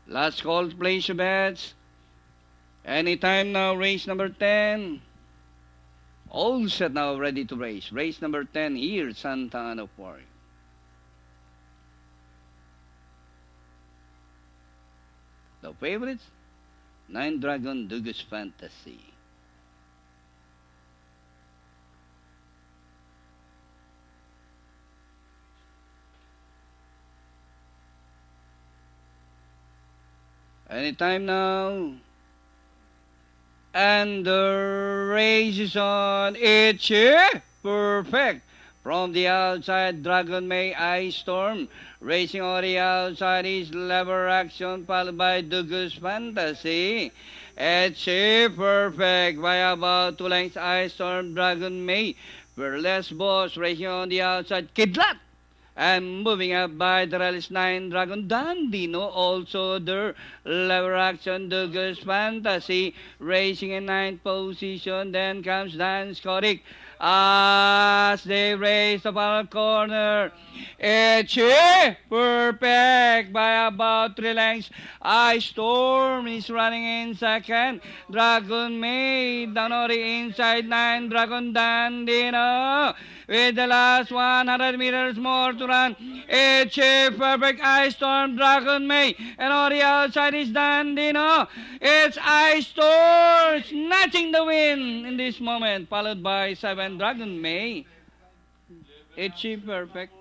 Last call to place your bets. Anytime now, race number 10. All set now, ready to race. Race number 10 here, Santa Ana Park. The favorites, 9 Dragon Dugus Fantasy. Anytime now. And the race is on. It's here. Perfect. From the outside, Dragon May Ice Storm. Racing on the outside is Lever Action, followed by Dugus Fantasy. It's here. Perfect. By about 2 lengths, Ice Storm, Dragon May. Fearless Boss racing on the outside. Kidlat. And moving up by the rallies 9 Dragon Dandino, also there. Lever Action, Dugus Fantasy, racing in 9th position. Then comes Dance Korik as they race the final corner. It's perfect by about 3 lengths. Ice Storm is running in second. Dragon May down on the inside 9 Dragon Dandino. With the last 100 meters more to run. It's perfect. Ice Storm, Dragon May. And on the outside is Dandino. It's Ice Storm snatching the win in this moment. Followed by 7 Dragon May. It's perfect.